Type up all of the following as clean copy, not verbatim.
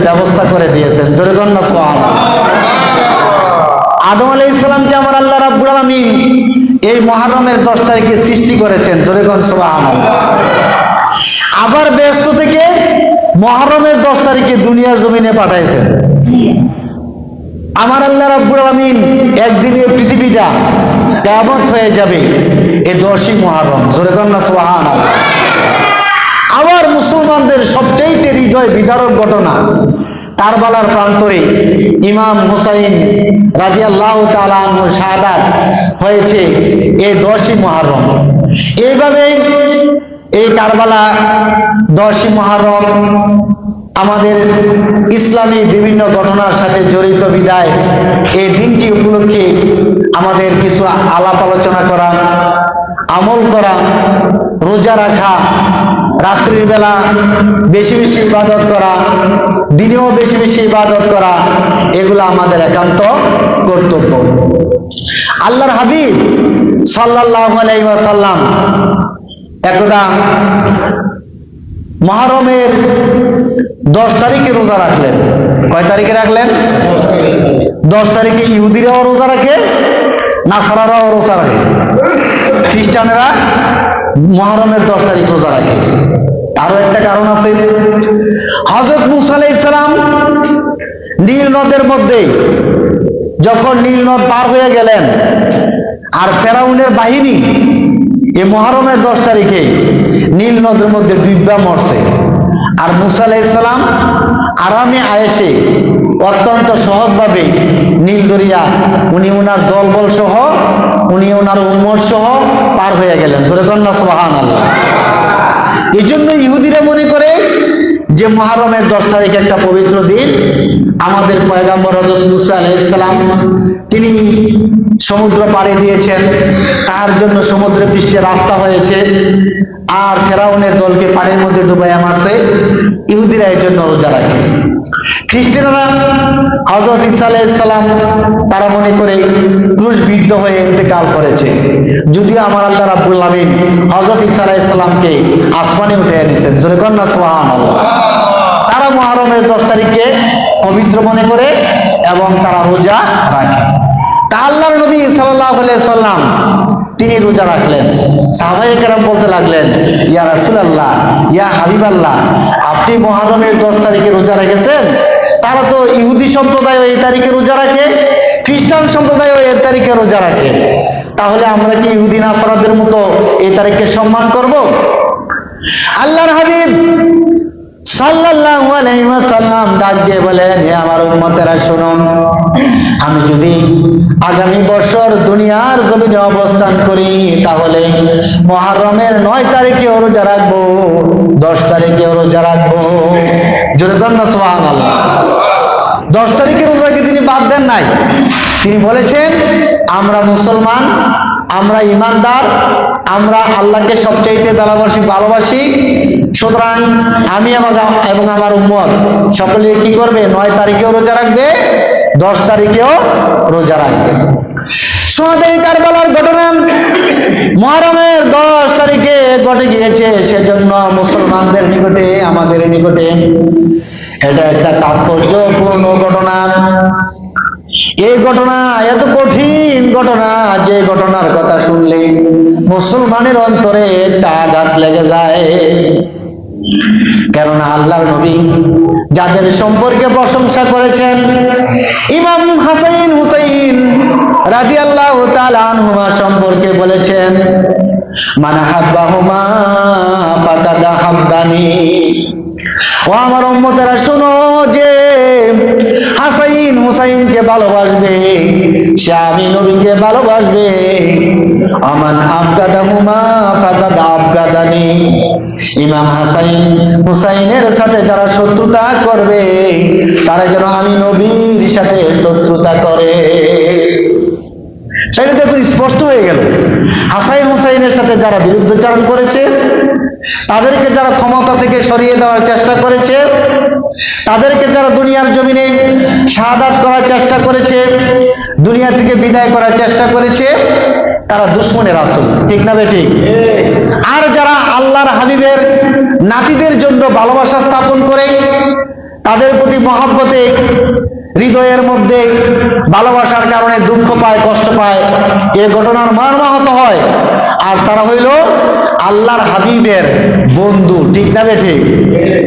ব্যবস্থা করে দিয়েছেন। জোরে বলেন না সুবহানাল্লাহ। আদম আলাইহিস সালামকে আমার আল্লাহ রাব্বুল আলামিন এই মুহররমের 10 তারিখে সৃষ্টি করেছেন। জোরে বলেন সুবহানাল্লাহ। আবার ব্যস্ত থেকে মুহররমের 10 তারিখে দুনিয়ার জমিনে পাঠাইছেন। আমার আল্লাহ রাব্বুল আলামিন একদিন এই পৃথিবীটা কিয়ামত হয়ে যাবে এই 10ই মুহররম। জোরে বলেন না সুবহানাল্লাহ। আবার মুসলমানদের সবচেয়ে হৃদয় বিদারক ঘটনা কারবালার প্রান্তরে ইমাম হুসাইন রাদিয়াল্লাহু তাআলা আনহু শাহাদাত হয়েছে এই 10ই মুহররম। এইভাবে এই কারবালা 10ই মুহররম আমাদের ইসলামী বিভিন্ন ঘটনার সাথে জড়িত বিদায় এই দিনটি উপলক্ষে আমাদের কিছু আলাপ আলোচনা করা, আমল করা, রোজা রাখা, রাত্রির বেলা বেশি বেশি ইবাদত করা, দিনেও বেশি বেশি ইবাদত করা, এগুলো আমাদের একান্ত কর্তব্য। আল্লাহর হাবিব সাল্লাল্লাহু আলাইহি ওয়াসাল্লাম একদা মুহররমের 10 তারিখে রোজা রাখলেন। কয় তারিখে রাখলেন? 10 তারিখে ইহুদিরাও রোজা রাখে, নাসারারাও রোজা রাখে, খ্রিস্টানেরা মুহররমের 10 তারিখ রোজা রাখে। তারও একটা কারণ আছে। হযরত মুসা আলাইহিস সালাম নীল নদের মধ্যে যখন নীল নদ পার হয়ে গেলেন, আর ফেরাউনের বাহিনী এই মুহররমের 10 তারিখে নীল নদের মধ্যে ডুববা মরছে, আর মুসা আলাইহিস সালাম আরামে আয়েশে অত্যন্ত সহজভাবে নীল দরিয়া উনি ওনার দলবল সহ, উনি ওনার উম্মত সহ পার হয়ে গেলেন। জোরে বলেন না সুবহানাল্লাহ। এই জন্য ইহুদিরা মনে করে যে মুহররমের 10 তারিখ একটা পবিত্র দিন। আমাদের পয়গম্বর হযরত মুসা আলাইহিস সালাম তিনি সমুদ্র পাড়ি দিয়েছেন, তার জন্য সমুদ্র পৃষ্ঠে রাস্তা হয়েছে, আর ফেরাউনের দলকে পানির মধ্যে ডুবাইয়া মারছে। ইহুদিরা এর জন্য রোজা রাখে। খ্রিস্টানরা হযরত ঈসা আলাইহিস সালাম তারা মনে করে ক্রুশবিদ্ধ হয়ে ইন্তেকাল করেছে, যদিও আমার আল্লাহ রাব্বুল আলামিন হযরত ঈসা আলাইহিস সালামকে আসমানে উঠিয়ে নিয়েছেন। জোরে বলেন না সুবহানাল্লাহ। তারা মুহররমের 10 তারিখকে পবিত্র মনে করে এবং তারা রোজা রাখে। তা আল্লাহর নবী সাল্লাল্লাহু আলাইহি সাল্লাম তিনি রোজা রাখলেন। সাহাবায়ে কেরাম বলতে লাগলেন, ইয়া রাসূলুল্লাহ, ইয়া হাবিবাল্লাহ, আপনি মুহররমের 10 তারিখে রোজা রেখেছেন, তারা তো ইহুদি সম্প্রদায় এই তারিখে রোজা রাখে, খ্রিস্টান সম্প্রদায় এই তারিখে রোজা রাখে, তাহলে আমরা কি ইহুদি নাসারাদের মতো এই তারিখকে সম্মান করব? আল্লাহর হাবিব সাল্লাল্লাহু আলাইহি ওয়াসাল্লাম ডাক দিয়ে বলেন, হে আমার উম্মতেরা শুনো, আমি যদি আগামী বছর দুনিয়ার জমিনে অবস্থান করি তাহলে মুহররমের 9 তারিখে রোজা রাখবো, 10 তারিখে রোজা রাখবো। জোরে বলেন না সুবহানাল্লাহ। 10 তারিখের রোজাকে তিনি বাদ দেন নাই। তিনি বলেছেন, আমরা মুসলমান, আমরা ইমানদার, আমরা আল্লাহকে সবচাইতে ভালোবাসি, সুতরাং আমি এবং আমার উম্মত সকলে কি করবে? 9 তারিখেও রোজা রাখবে, 10 তারিখেও রোজা রাখবে। সুহাদায়ে কারবালার ঘটনা মুহররমের 10 তারিখে ঘটে গিয়েছে, সেজন্য মুসলমানদের নিকটে, আমাদের নিকটে এটা একটা তাৎপর্যপূর্ণ ঘটনা। এই ঘটনা এত কঠিন ঘটনা যে ঘটনার কথা শুনলে মুসলমানের অন্তরে একটা আঘাত লেগে যায়। কেননা আল্লাহর নবী যাদের সম্পর্কে প্রশংসা করেছেন, ইমাম হাসান হুসাইন রাদিয়াল্লাহু তাআলা আনহুমা সম্পর্কে বলেছেন, মান হাব্বাহুমা ফাকাদ হাব্বানি। ও আমার উম্মতেরা শোনো, যে হাসান হুসাইনকে ভালোবাসবে সে আমি নবীকে ভালোবাসবে। আমান আবগাদাহুমা ফাকাদ আবগাদানি। ইমাম হাসান হুসাইনের সাথে যারা শত্রুতা করবে তারা যেন আমি নবীর সাথে শত্রুতা করে। তাহলে দেখুন স্পষ্ট হয়ে গেল, হাসান হুসাইনের সাথে যারা বিরুদ্ধাচরণ করেছে, তাদেরকে যারা ক্ষমতা থেকে সরিয়ে দেওয়ার চেষ্টা করেছে, তাদেরকে যারা দুনিয়ার জমিনে শাহাদাত করার চেষ্টা করেছে, দুনিয়া থেকে বিদায় করার চেষ্টা করেছে, তারা দুশমনের রাসূল। ঠিক না বেঠিক? আর যারা আল্লাহর হাবিবের নাতিদের জন্য ভালোবাসা স্থাপন করে, তাদের প্রতি মহব্বতে হৃদয়ের মধ্যে ভালোবাসার কারণে দুঃখ পায়, কষ্ট পায়, এ ঘটনার মর্মাহত হয়। আর তারা হইল আল্লাহর হাবিবের বন্ধু, ঠিক না বেঠিক?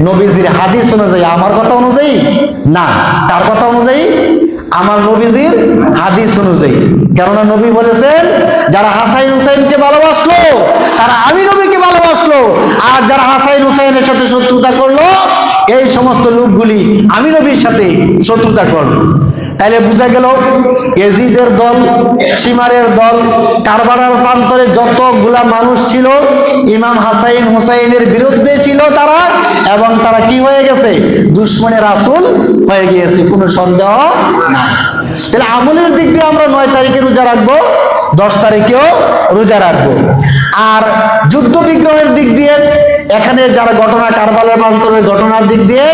নবীজির হাদিস অনুযায়ী, আমার কথা অনুযায়ী না, তার কথা অনুযায়ী, আমার নবীজির হাদিস অনুযায়ী। কেননা নবী বলেছেন, যারা হাসান হুসাইনকে ভালোবাসলো তারা আমি নবীকে ভালোবাসলো, আর যারা হাসান হুসাইনের সাথে শত্রুতা করলো এই সমস্ত লোকগুলি আমি নবীর সাথে শত্রুতা করলো। তাইলে বোঝা গেল ইয়াজিদের দল, শিমারের দল, কারবালার প্রান্তরে যতগুলা মানুষ ছিল ইমাম হাসান হুসাইনের বিরুদ্ধে ছিল তারা, এবং তারা কি হয়ে গেছে? দুশমনে রাসূল হয়ে গিয়েছে, কোনো সন্দেহ না। তাহলে আমলের দিক দিয়ে আমরা 9 তারিখে রোজা রাখবো, 10 তারিখেও রোজা রাখবো। আর যুদ্ধ বিগ্রহের দিক দিয়ে, এখানে যারা ঘটনা, কারবালার প্রান্তরের ঘটনার দিক দিয়ে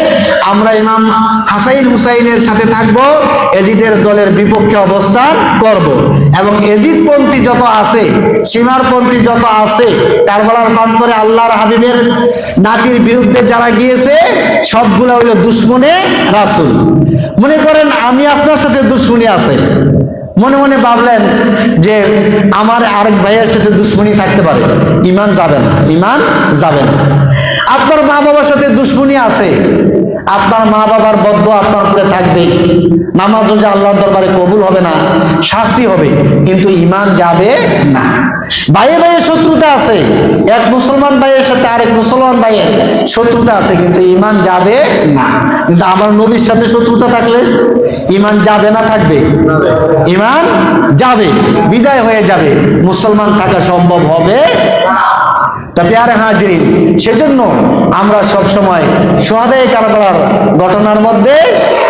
আমরা ইমাম হাসান হুসাইনের সাথে থাকবো, এজিদের দলের বিপক্ষে অবস্থান করব। এবং এজিদপন্থী যত আছে, সীমারপন্থী যত আছে, কারবালার প্রান্তরে আল্লাহর হাবিবের নাতির বিরুদ্ধে যারা গিয়েছে সবগুলো হইল দুশমনে রাসূল। মনে করেন আমি আপনার সাথে দুশমনী আছে, মনে মনে ভাবলেন যে আমার আরেক ভাইয়ের সাথে দুশমনী থাকতে পারে, ঈমান যাবে না, ঈমান যাবে না। আপনার মা বাবার সাথে দুশমনী আছে, আপনার মা বাবার বদদোয়া আপনার উপরে থাকবে, নামাজ রোজা আল্লাহর দরবারে কবুল হবে না, শাস্তি হবে, কিন্তু ঈমান যাবে না। ভাইয়ে ভাইয়ে শত্রুতা আছে, এক মুসলমান ভাইয়ের সাথে আরেক মুসলমান ভাইয়ের শত্রুতা আছে, কিন্তু ঈমান যাবে না। কিন্তু আমার নবীর সাথে শত্রুতা থাকলে ঈমান যাবে না, থাকবে? ঈমান যাবে, বিদায় হয়ে যাবে, মুসলমান থাকা সম্ভব হবে না। তা প্যারে হাজিরিন, সেজন্য আমরা সব সময় শুহাদায়ে কারবালার ঘটনার মধ্যে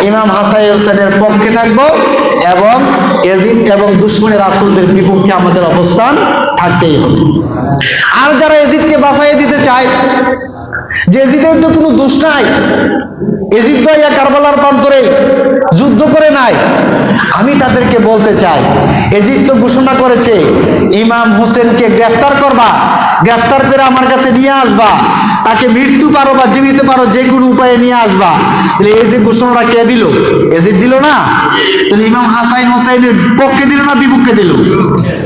ইমাম হাসান হুসাইনের পক্ষে থাকব, এবং ইয়াজিদ এবং দুশমনের রাসূলদের বিপক্ষে আমাদের অবস্থান থাকতেই হবে। আর যারা ইয়াজিদকে বাঁচাইয়ে দিতে চায় যে ইয়াজিদের তো কোনো দোষ নাই, ইয়াজিদ তো কারবালার প্রান্তরে যুদ্ধ করে নাই, আমি তাদেরকে বলতে চাই, ইয়াজিদ তো ঘোষণা করেছে ইমাম হোসেনকে গ্রেফতার করবা, গ্রেফতার করে আমার কাছে নিয়ে আসবা, তাকে মৃত্যু পারো বা জীবিত পারো যে কোনো উপায়ে নিয়ে আসবা। তাহলে এই যে ঘোষণাটা কে দিল? ইয়াজিদ দিল না? তাহলে ইমাম হাসান হুসাইনের পক্ষে দিল না বিপক্ষে দিল?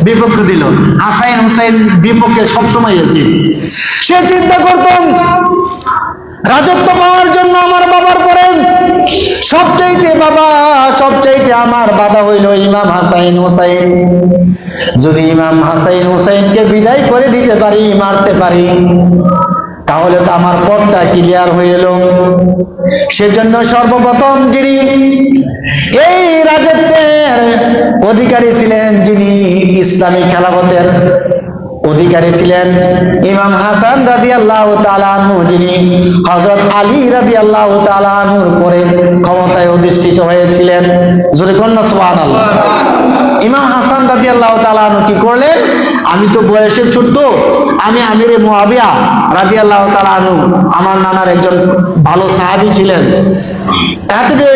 বিপক্ষে দিল। হাসান হুসাইন বিপক্ষে সবসময় ইয়াজিদ। সে চিন্তা করতেন রাজত্ব পাওয়ার জন্য আমার বাবার পরে সবচাইতে আমার বাবা হইল ইমাম হাসান হুসাইন। যদি ইমাম হাসান হুসাইনকে বিদায় করে দিতে পারি, মারতে পারি, তাহলে তো আমার পথটা ক্লিয়ার হয়ে এলো। সেজন্য সর্বপ্রথম যিনি এই রাজত্বের অধিকারী ছিলেন, যিনি ইসলামী খেলাফতের অধিকারী ছিলেন, ইমাম হাসান রাদিয়াল্লাহু তাআলা আনহু, যিনি হযরত আলী রাদিয়াল্লাহু তাআলা আনহুর পরে ক্ষমতায় অধিষ্ঠিত হয়েছিলেন। জোরে বলুন না সুবহানাল্লাহ। ইমাম হাসান রাদিয়াল্লাহু তাআলা আনহু কি করলেন? আমি তো বয়সে ছোট, আমি আমিরে মুআবিয়া রাদিয়াল্লাহু তাআলা আনহু, আমার নানার একজন ভালো সাহাবী ছিলেন, তাতে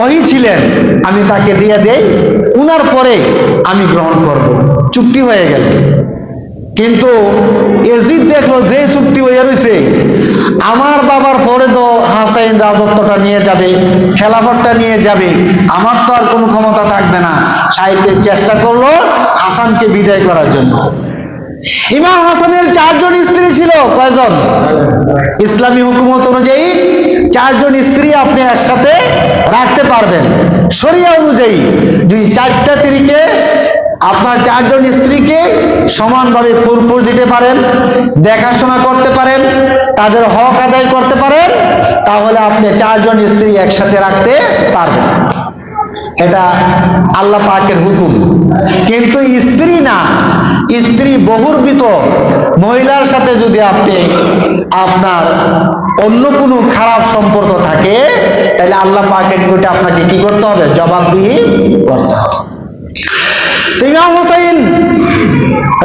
ওহী ছিলেন, আমি তাকে দিয়ে দেই, উনার পরে আমি গ্রহণ করব। চুক্তি হয়ে গেল। কিন্তু ইয়াজিদ দেখলো যে চুক্তি হয়ে রয়েছে, আমার বাবার পরে তো হাসান রাজত্বটা নিয়ে যাবে, খেলাফতটা নিয়ে যাবে, আমার তো আর কোনো ক্ষমতা থাকবে না। সাহিত্যের চেষ্টা করলো হাসানকে বিদায় করার জন্য। ইমাম হাসানের 4 জন স্ত্রী ছিল। কয়জন? ইসলামী হুকুমত অনুযায়ী 4 জন স্ত্রী আপনি একসাথে রাখতে পারবেন। শরিয়া অনুযায়ী যদি 4টা স্ত্রীকে, আপনার 4 জন স্ত্রীকে সমানভাবে ফুরফুর দিতে পারেন, দেখাশোনা করতে পারেন, তাদের হক আদায় করতে পারেন, তাহলে আপনি 4 জন স্ত্রী একসাথে রাখতে পারবেন। এটা আল্লাহ পাকের হুকুম। কিন্তু স্ত্রী না, স্ত্রী বহুর্বিত মহিলার সাথে যদি আপনি আপনার অন্য কোনো খারাপ সম্পর্ক থাকে, তাহলে আল্লাহ পাকের নিকটে আপনাকে কি করতে হবে? জবাবদিহি করতে হবে। ইমাম হুসাইন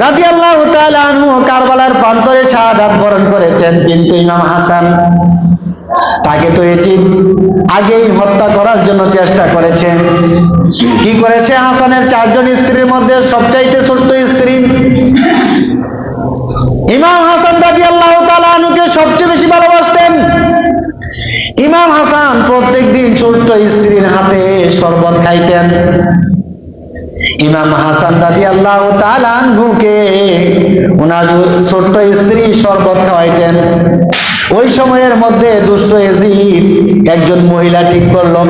রাদিয়াল্লাহু তাআলা আনহু কারবালার প্রান্তরে শাহাদাত বরণ করেছেন, কিন্তু ইমাম হাসান, তাকে তো ইয়াজিদ আগেই হত্যা করার জন্য চেষ্টা করেছেন। কি করেছে? হাসানের 4 জন স্ত্রীর মধ্যে সবচাইতে ছোট্ট স্ত্রী ইমাম হাসান রাদিয়াল্লাহু তাআলা আনহুকে সবচেয়ে বেশি ভালোবাসতেন। ইমাম হাসান প্রত্যেক ছোট্ট স্ত্রীর হাতে শরবত খাইতেন। ইমাম হাসান রাদিয়াল্লাহু তাআলা আনহুকে ওনার ছোট্ট স্ত্রী শরবত খাওয়াইতেন। ওই সময়ের মধ্যে দুষ্ট এজিদ একজন মহিলা ঠিক করলো।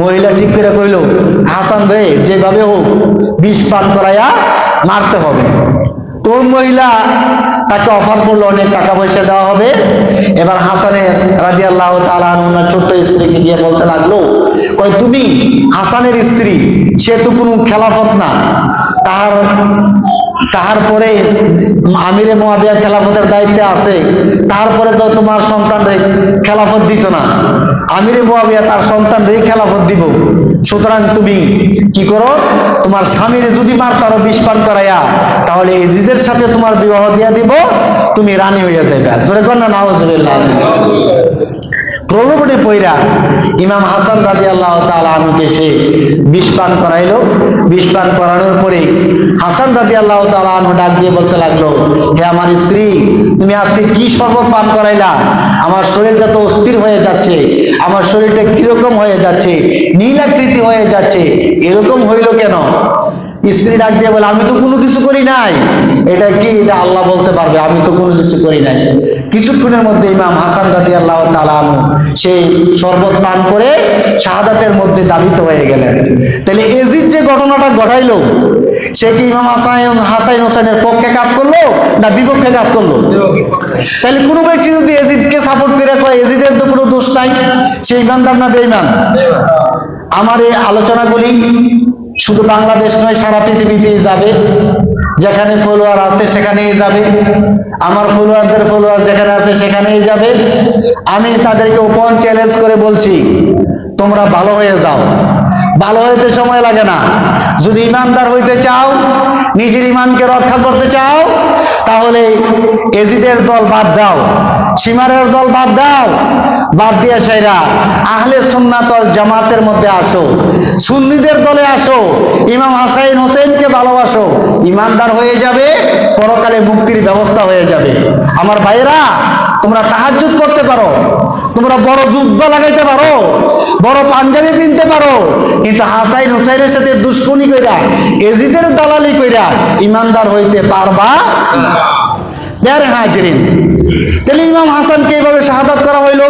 মহিলা ঠিক করে কইল, হাসান রে যেভাবে হোক বিষ পান করাইয়া মারতে হবে। তো মহিলা তাকে অফার করলো, অনেক টাকা পয়সা দেওয়া হবে। এবার হাসানের রাদিয়াল্লাহু তাআলা আনহু ওনার ছোট্ট স্ত্রীকে গিয়ে বলতে লাগলো, কই তুমি হাসানের স্ত্রী, সে তো কোনো খেলাফত না, তাহার পরে আমিরে মুয়াবিয়া খেলাফতের দায়িত্বে আছে, তারপরে তো তোমার সন্তানরে খেলাফত দিত না, আমিরে মুয়াবিয়া তার সন্তানরে খেলাফত দিব। সুতরাং তুমি কি করো, তোমার স্বামীরে যদি মারতারো বিষ পান করাইয়া, তাহলে এজিদের সাথে তোমার বিবাহ দিয়া দিব, তুমি রানী হইয়া যাবে। জোরে কর না নাউজুবিল্লাহ। প্রলোভনে পইরা ইমাম হাসান রাদিয়াল্লাহু তাআলা আনহুকে সে বিষ পান করাইলো। বিষ পান করানোর পরে হাসান রাদিয়াল্লাহু তাআলা আনহু ডাক দিয়ে বলতে লাগলো, হে আমার স্ত্রী, তুমি আজকে কি শরবত পান করাইলা? আমার শরীরটা তো অস্থির হয়ে যাচ্ছে, আমার শরীরটা কিরকম হয়ে যাচ্ছে, নীলাকৃতি হয়ে যাচ্ছে, এরকম হইল কেন? স্ত্রী ডাক দিয়ে বলে, আমি তো কোনো কিছু করি নাই। এটা কি? এটা আল্লাহ বলতে পারবে, আমি তো কোনো কিছু করি নাই। কিছুক্ষণের মধ্যে ইমাম হাসান রাদিয়াল্লাহু তাআলা আনহু সেই শরবত পান করে শাহাদাতের মধ্যে দাবিত হয়ে গেলেন। তাহলে এজিদ যে ঘটনাটা ঘটাইলো, সে কি ইমাম হাসান হোসেনের পক্ষে কাজ করলো না বিপক্ষে কাজ করলো? তাহলে কোনো ব্যক্তি যদি এজিদকে সাপোর্ট করে কয় এজিদের তো কোনো দোষ নাই, সে ইমানদার না বেঈমান? আমার এই আলোচনাগুলি শুধু বাংলাদেশ নয়, সারা পৃথিবীতেই যাবে। যেখানে ফলোয়ার আছে সেখানেই যাবে, আমার ফলোয়ারদের ফলোয়ার যেখানে আছে সেখানেই যাবে। আমি তাদেরকে ওপেন চ্যালেঞ্জ করে বলছি, তোমরা ভালো হয়ে যাও। ভালো হইতে সময় লাগে না। যদি ইমানদার হইতে চাও, নিজের ইমানকে রক্ষা করতে চাও, তাহলে এজিদের দল বাদ দাও, সীমারের দল বাদ দাও। বাদ দিয়ে সেরা আহলে সুন্নাত ওয়াল জামাতের মধ্যে আসো, সুন্নিদের দলে আসো, ইমাম হাসান হোসেনকে ভালোবাসো। ইমানদার হয়ে যাবে, পরকালে মুক্তির ব্যবস্থা হয়ে যাবে। আমার ভাইয়েরা, তোমরা তাহাজ্জুদ করতে পারো, তোমরা বড় জুব্বা লাগাইতে পারো, বড় পাঞ্জাবি কিনতে পারো, কিন্তু হাসান হোসেনের সাথে দুশ্মনী কইরা, এজিদের দালালি কইরা ইমানদার হইতে পারবা না। প্যারে হাজিরিন, তাহলে ইমাম হাসানকে এইভাবে শাহাদাত করা হইল।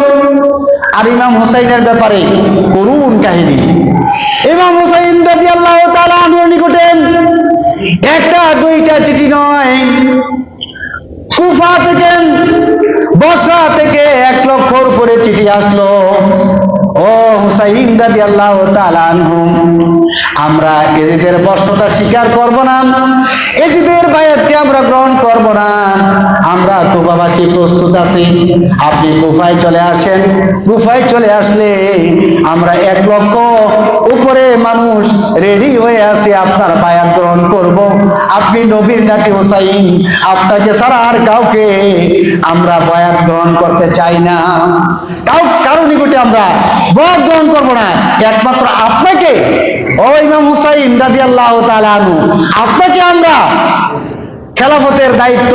আর ইমাম হুসাইনের ব্যাপারে করুণ কাহিনী। ইমাম হুসাইন রাদিয়াল্লাহু তাআলা আনহুর নিকটে একটা দুইটা চিঠি নয়, কুফা থেকে, বসরা থেকে 1 লক্ষর উপরে চিঠি আসলো। ও হুসাইন রাদিয়াল্লাহু তাআলা আনহু, আমরা এজিদের বর্ষতা স্বীকার করব না, এজিদের বায়াতকে আমরা গ্রহণ করব না, আমরা কুফাবাসী প্রস্তুত আছি, আপনি কুফায় চলে আসেন। কুফায় চলে আসলে আমরা 1 লক্ষ উপরে মানুষ রেডি হয়ে আছে, আপনার বায়াত গ্রহণ করব। আপনি নবীর নাতি হুসাইন, আপনাকে ছাড়া আর কাউকে আমরা বায়াত গ্রহণ করতে চাই না, কারো নিকটে আমরা বায়াত গ্রহণ করব না, একমাত্র আপনাকে, ও ইমাম হুসাইন রাদিয়াল্লাহু তাআলা আনহু, আপনাকে আমরা খেলাফতের দায়িত্ব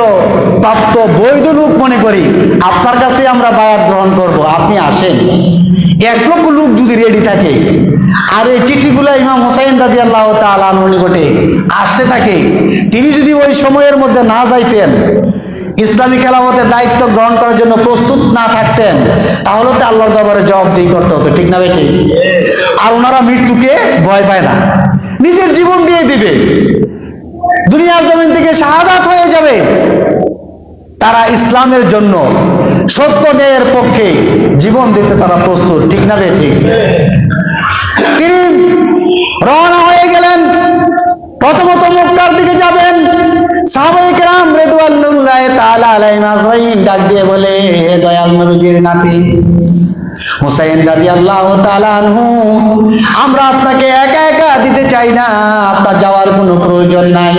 প্রাপ্ত বৈধ লোক মনে করি, আপনার কাছে আমরা বায়াত গ্রহণ করব, আপনি আসেন। 1 লক্ষ লোক যদি রেডি থাকে, আর এই চিঠিগুলো ইমাম হুসাইন রাদিয়াল্লাহু তাআলা আনহুর নিকটে আসতে থাকে, তিনি যদি ওই সময়ের মধ্যে না যাইতেন, ইসলামী খেলাফতের দায়িত্ব গ্রহণ করার জন্য প্রস্তুত না থাকতেন, তাহলে তো আল্লাহর দরবারে জবাবদিহি করতে হতো, ঠিক না বেঠিক? আর ওনারা মৃত্যুকে ভয় পায় না, নিজের জীবন দিয়ে দিবে, দুনিয়ার জমিন থেকে শাহাদাত হয়ে যাবে। তারা ইসলামের জন্য, সত্য ন্যায়ের পক্ষে জীবন দিতে তারা প্রস্তুত, ঠিক না বেঠিক? তিনি রওনা হয়ে গেলেন। প্রথমত মক্কার দিকে যাবেন। সাহাবায়ে কেরাম রিদওয়ানুল্লাহি তাআলা আলাইহিম আজমাইন ডাক দিয়ে বলে, হে দয়াল নবীর নাতি হুসাইন রাদিয়াল্লাহু তাআলা আনহু, আমরা আপনাকে একা একা দিতে চাই না, আপনার যাওয়ার কোনো প্রয়োজন নাই।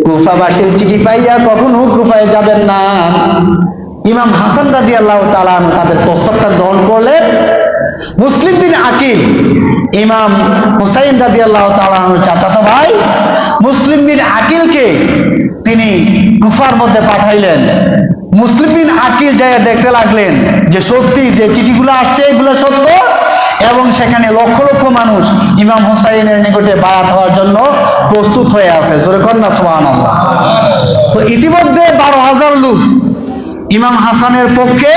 কুফাবাসীর চিঠি পাইয়া কখনো কুফায় যাবেন না। ইমাম হাসান রাদিয়াল্লাহু তাআলা আনহু তাদের প্রস্তাবটা গ্রহণ করলেন। মুসলিম বিন আকিল, ইমাম হুসাইন রাদিয়াল্লাহু তাআলা আনহুর চাচাতো ভাই, মুসলিম বিন আকিলকে তিনি কুফার মধ্যে পাঠাইলেন। মুসলিম বিন আকিল যায় দেখতে লাগলেন যে সত্যি যে চিঠিগুলো আসছে এগুলো সত্য, এবং সেখানে লক্ষ লক্ষ মানুষ ইমাম হুসাইনের নিকটে বায়াত হওয়ার জন্য প্রস্তুত হয়ে আছে। জোরে কন্যা সুবহানাল্লাহ। তো ইতিমধ্যে 12,000 লোক ইমাম হাসানের পক্ষে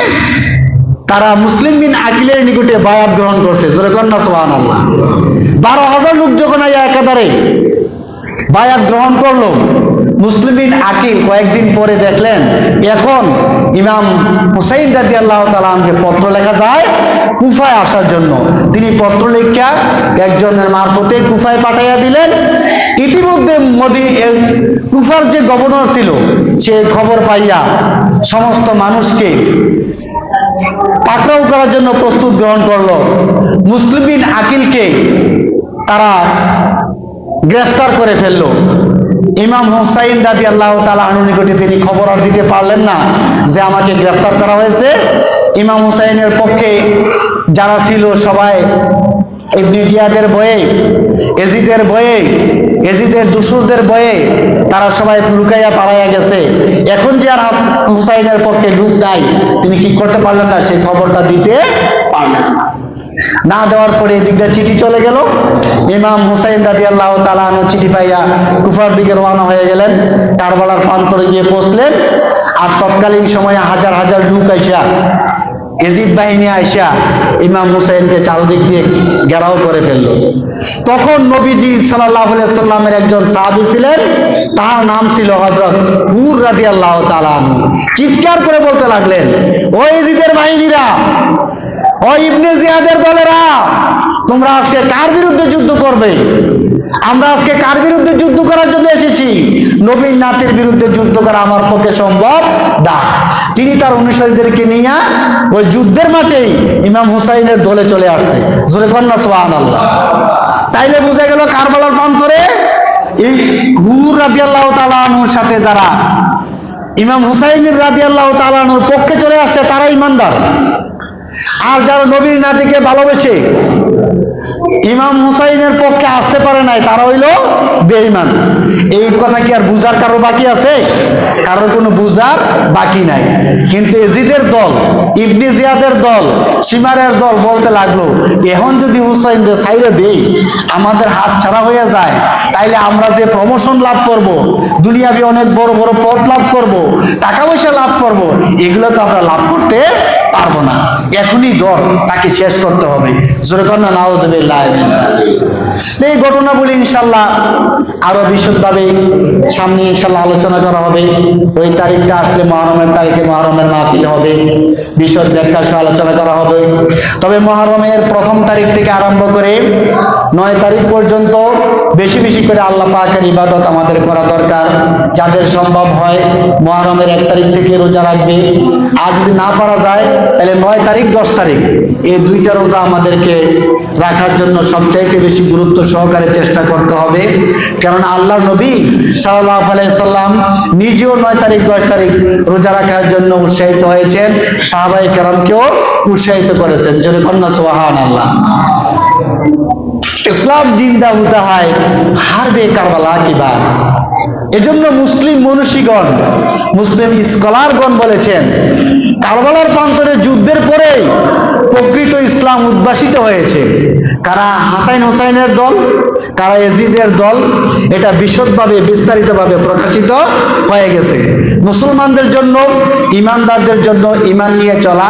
তারা মুসলিম বিন আকিলের নিকটে বায়াত গ্রহণ করছে। জোরে কন্যা সুবহানাল্লাহ। 12,000 লোক যখন একাধারে বায়াত গ্রহণ করলো, মুসলিম বিন আকিল কয়েকদিন পরে দেখলেন এখন ইমাম হুসাইন রাদিয়াল্লাহু তাআলা আনহুকে পত্র লেখা যায় কুফায় আসার জন্য। তিনি পত্র লেখা একজনের মারফতে কুফায় পাঠাইয়া দিলেন। ইতিমধ্যে কুফার যে গভর্নর ছিল সে খবর পাইয়া সমস্ত মানুষকে পাকড়াও করার জন্য প্রস্তুত গ্রহণ করলো। মুসলিম বিন আকিলকে তারা গ্রেফতার করে ফেললো। ইমাম হুসাইন রাদিয়াল্লাহু তাআলা আনহুর নিকটে তিনি খবর আর দিতে পারলেন না যে আমাকে গ্রেফতার করা হয়েছে। ইমাম হুসাইনের পক্ষে যারা ছিল সবাই ইবনে জিয়াদের ভয়ে, এজিদের ভয়ে, এজিদের দুশরদের ভয়ে তারা সবাই লুকাইয়া পালাইয়া গেছে। এখন যে আর হুসাইনের পক্ষে লোক নাই, তিনি কি করতে পারলেন না, সেই খবরটা দিতে পারলেন না। না দেওয়ার পরে এদিকে চিঠি চলে গেল। ইমাম হুসাইন রাদিয়াল্লাহু তাআলা আনহু চিঠি পাইয়া কুফার দিকে রওনা হয়ে গেলেন। কারবালার প্রান্তরে গিয়ে পৌঁছলেন। আর তৎকালীন সময়ে হাজার হাজার লোক আইসা, এজিদ বাহিনী আইসা ইমাম হুসাইনকে চারদিক দিয়ে ঘেরাও করে ফেলল। তখন নবীজি সাল্লাল্লাহু আলাইহি সাল্লামের একজন সাহাবী ছিলেন, তার নাম ছিল হযরত হুর রাদিয়াল্লাহু তাআলা আনহু। চিৎকার করে বলতে লাগলেন, ও এজিদের বাহিনীরা, ও ইবনে জিয়াদের দলেরা, তোমরা আজকে কার বিরুদ্ধে যুদ্ধ করবে? আমরা আজকে কার বিরুদ্ধে যুদ্ধ করার জন্য এসেছি? নবীর নাতির বিরুদ্ধে যুদ্ধ করা আমার পক্ষে সম্ভব না। তিনি তার অনুসারীদেরকে নিয়ে ওই যুদ্ধের মাঠেই ইমাম হুসাইনের দলে চলে আসছে। জোরে কন্যা সুবহানাল্লাহ। তাইলে বোঝা গেল কারবালার প্রান্তরে এই হুর রাদিয়াল্লাহু তাআলা আনহুর সাথে যারা ইমাম হুসাইনের রাদিয়াল্লাহু তাআলা আনহুর পক্ষে চলে আসছে তারা ইমানদার, আর যারা নবীর নাতিকে ভালোবেসে ইমাম হুসাইনের পক্ষে আসতে পারে নাই তারা হইল বেঈমান। এই কথা কি আর বুঝার কারো বাকি আছে? কারোর কোনো বুঝার বাকি নাই। কিন্তু এজিদের দল, ইবনে জিয়াদের দল, সীমারের দল বলতে লাগলো, এখন যদি হুসাইনকে ছাইরে দেই, আমাদের হাত ছাড়া হয়ে যায়, তাইলে আমরা যে প্রমোশন লাভ করব, দুনিয়াবি অনেক বড় বড় পদ লাভ করব, টাকা পয়সা লাভ করব, এগুলো তো আমরা লাভ করতে পারবো না। এখনই দর তাকে শেষ করতে হবে। জোরে কন্যা নাউজুবিল্লাহ। এই ঘটনাগুলি ইনশাল্লাহ আরো বিশদভাবে সামনে ইনশাল্লাহ আলোচনা করা হবে। ওই তারিখটা আসলে মুহররমের তারিখে মুহররমের মাহফিল হবে, বিশদ ব্যাখ্যা সহ আলোচনা করা হবে। তবে মুহররমের 1ম তারিখ থেকে আরম্ভ করে 9 তারিখ পর্যন্ত বেশি বেশি করে আল্লাহ পাকের ইবাদত আমাদের করা দরকার। যাদের সম্ভব হয় মুহররমের 1 তারিখ থেকে রোজা রাখবে, আর যদি না পারা যায় তাহলে 9 তারিখ 10 তারিখ এই 2টা রোজা আমাদেরকে রাখার জন্য সবচাইতে বেশি গুরুত্ব সহকারে চেষ্টা করতে হবে। কারণ আল্লাহর নবী সাল্লাল্লাহু আলাইহি সাল্লাম নিজেও 9 তারিখ 10 তারিখ রোজা রাখার জন্য উৎসাহিত হয়েছেন, সাহাবায়ে কেরামকেও উৎসাহিত করেছেন। জোরে কন্যা সুবহানাল্লাহ। ইসলাম জিন্দা হতে হয় হারবে কারবালা কি বাত। এজন্য মুসলিম মনীষীগণ, মুসলিম স্কলারগণ বলেছেন, কারবালার প্রান্তরে যুদ্ধের পরে প্রকৃত ইসলাম উদ্ভাসিত হয়েছে। কারা হাসান হুসাইনের দল, কারা এজিদের দল, এটা বিশদভাবে বিস্তারিতভাবে প্রকাশিত হয়ে গেছে। মুসলমানদের জন্য, ইমানদারদের জন্য ইমান নিয়ে চলা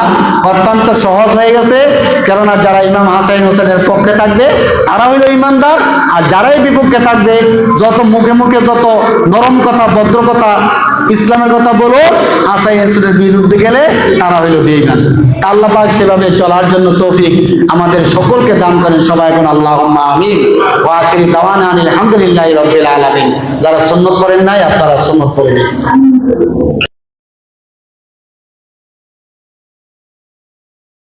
অত্যন্ত সহজ হয়ে গেছে। কেননা যারা ইমাম হাসান হুসাইনের পক্ষে থাকবে তারা হইল ইমানদার, আর যারাই বিপক্ষে থাকবে, যত মুখে মুখে যত নরম কথা, ভদ্র কথা, ইসলামের কথা বলো, হাসান হুসাইনের বিরুদ্ধে গেলে তারা হইল বেঈমান। আল্লাহ পাক সেভাবে চলার জন্য তৌফিক আমাদের সকলকে দান করেন। সবাই এখন আল্লাহুম্মা আমিন। ওয়া আখিরু দাওয়ানা আলহামদুলিল্লাহি রাব্বিল আলামিন। যারা সুন্নাত পড়েন নাই আপনারা সুন্নাত পড়ে নিন।